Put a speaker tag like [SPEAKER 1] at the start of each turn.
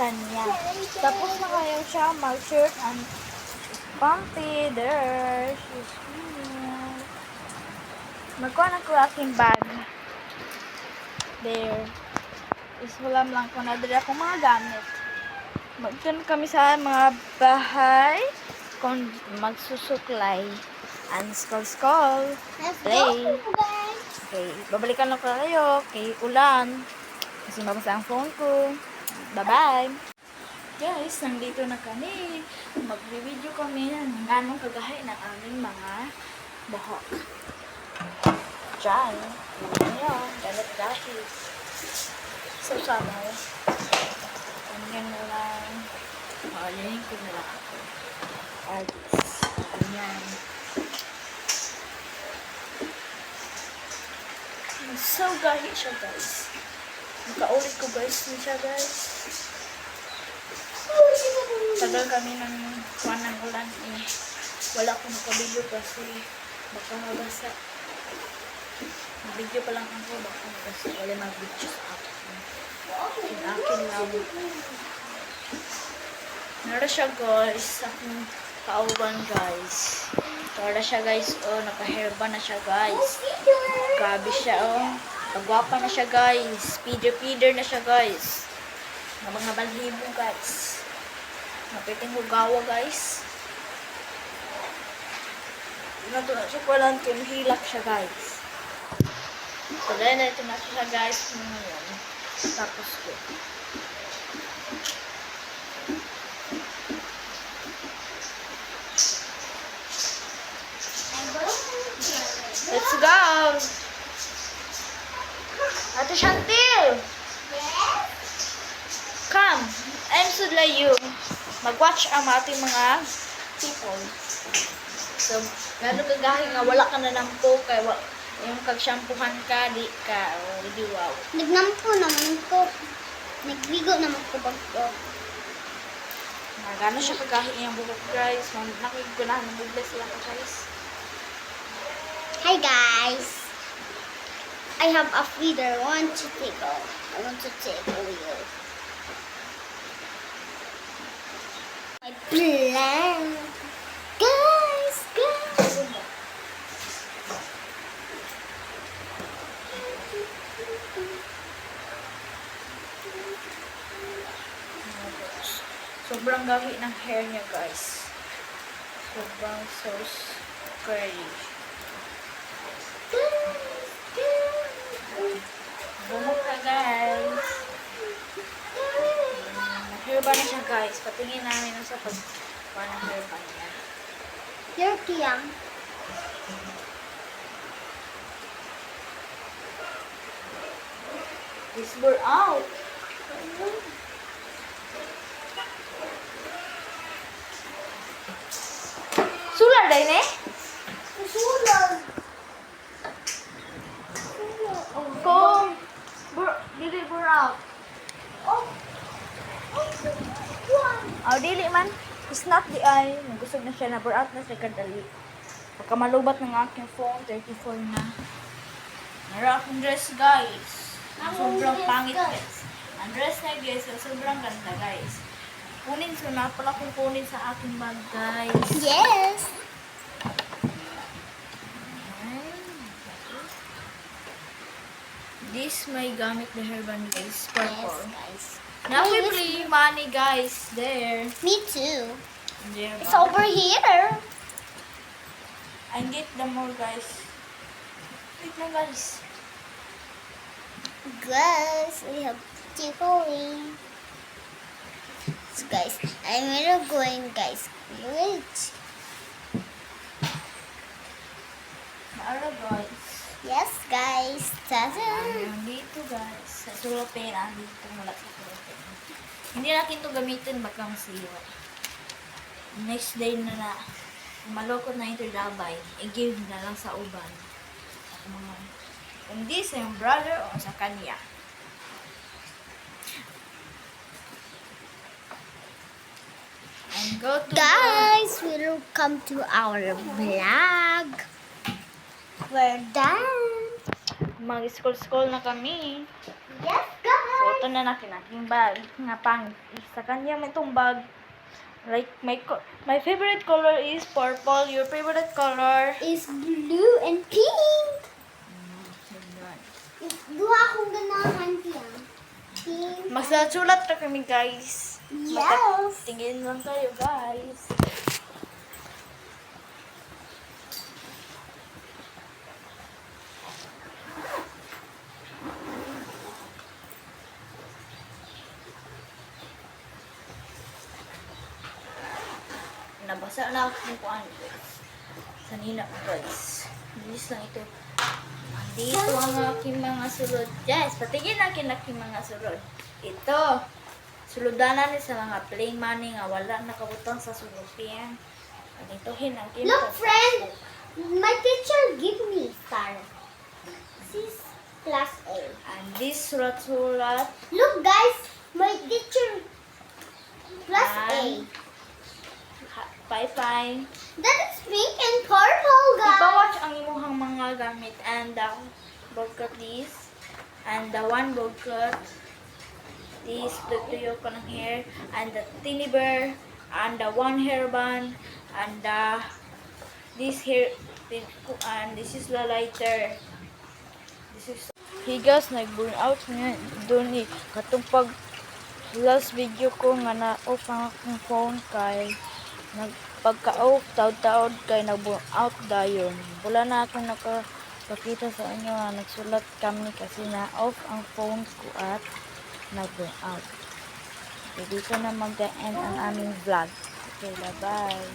[SPEAKER 1] kanya. Tapos na kayo siya mag-shirt and panty. There. She's here. Magkuha na ko aking bag. There. Isulam lang ko na dala akong mga gamit. Magkano kami sa mga bahay kung magsusuklay. And skol. Play. Okay, babalikan lang ko kayo. Okay, ulan. Kasi mabasa ang phone ko. Bye-bye. Guys, nandito na kami. Mag-video kami ng ganong kagahay ng aming mga buhok. Diyan. Ayan, ganit graphics. So, sama. Ganyan na lang. Makalinin ko na lang ako. Artist. Ganyan. So, gahi siya, guys. Nakaulit ko, guys, siya, guys. Tagal kami ng kuwan ng ulan, eh. Wala akong nakabidyo kasi baka mabasa. Mag-video pa lang ako, baka mabasa. Wala mag-video sa akin. Yung akin lang. Nara siya, guys. Aking kauban, guys. Nara siya, guys. Oh, naka-hairban na siya, guys. Grabe siya, oh. Pagwapa na siya, guys. Feeder na siya, guys. Mga balhibo, guys. Napiting hugawa, guys. Ito na siya walang hilak siya, guys. So, dahil na ito na siya, guys. Ngayon. Tapos ko. Let's go! Ate Chantil! Come! I'm sudlay you. Mag-watch ang ating mga people. So, gano'n kagahi nga wala ka na nampo kay yung kag-shampoohan ka, di ka, o di wow.
[SPEAKER 2] Nagnampo naman ko. Nagligo naman ko bagto.
[SPEAKER 1] Gano'n siya kagahi yung buhok, guys. Nakigunahan ng buglas lang ka, guys.
[SPEAKER 2] Hi guys! I have a feeder. I want to tickle. I want to tickle you. My plan. Guys!
[SPEAKER 1] Sobrang gahi ng hair niya, guys. Sobrang so curly. Bumok ka, guys. Hairban na siya, guys. Patingin namin sa pagkuha ng hairban niya.
[SPEAKER 2] You're Kiang.
[SPEAKER 1] This bore out. Sular din eh?
[SPEAKER 2] Sulag.
[SPEAKER 1] Kung dili bore out.
[SPEAKER 2] Oh,
[SPEAKER 1] Dili man. It's not the eye. Nagusog na siya na bore out na siya kadali. Pagka malubat ng aking phone, 34 na. Nara akong dress, guys. Sobrang pangit, guys. Ang dress na, guys, sobrang ganda, guys. Kunin, so napala kong kunin sa aking bag, guys.
[SPEAKER 2] yes.
[SPEAKER 1] This may gamit na hairband, guys.
[SPEAKER 2] Yes,
[SPEAKER 1] Purple.
[SPEAKER 2] guys.
[SPEAKER 1] Now we play money, guys. There.
[SPEAKER 2] Me too.
[SPEAKER 1] There.
[SPEAKER 2] It's over here.
[SPEAKER 1] And get the more, guys. Wait na, guys.
[SPEAKER 2] Guys, we have tickling. So guys, I'm really going, guys. Wait.
[SPEAKER 1] Naara, guys.
[SPEAKER 2] Yes, guys. Tada.
[SPEAKER 1] Dito, guys. Sa sulopin, dito mula sa sulopin. Hindi natin ito gamitin, baka masiwa. Next day na malokot na ito labay, i-give na lang sa uban. Kung di sa yung brother o sa kanya. And go to
[SPEAKER 2] Guys, welcome to our vlog. We're done.
[SPEAKER 1] mag-school na kami.
[SPEAKER 2] Yes, guys.
[SPEAKER 1] Suot Ito na aking bag. Nga pang sa kanya may itong bag. Like, my favorite color is purple. Your favorite color?
[SPEAKER 2] Is blue and pink. Duha akong ganahan siya. Pink.
[SPEAKER 1] Magsulat na kami, guys.
[SPEAKER 2] Yes.
[SPEAKER 1] Tingin lang tayo, guys. Nabasa na ako kung ano, guys. Sanina, guys. Bilis lang ito. Dito ang aking mga sulod. Yes, patigin akin aking mga sulod. Ito. Suludanan ni sa mga play money nga wala nakabutang sa sulupian. Ganitohin ang aking
[SPEAKER 2] Look, friend. My teacher give me star. This is class A.
[SPEAKER 1] And this sulat-sulat.
[SPEAKER 2] Look, guys. My teacher class A.
[SPEAKER 1] Bye-bye.
[SPEAKER 2] That is pink and purple, guys.
[SPEAKER 1] Ipawatch ang imuhang mga gamit. And the bogkat this. And the one bogkat. This, the tuyo ko ng hair. And the tiny bear. And the one hairband. And the this hair. And this is the lighter. This is higas nag-burn out nga doon ni katong pag last video ko nga na-off ang akong phone kay pagka-off taod-taod kay nag-burn out dayon. Wala na ako nakapakita sa inyo nga nagsulat kami kasi na-off ang phone ko at nag-burn out. Okay, dito na mag-end ang aming vlog. Okay, bye-bye.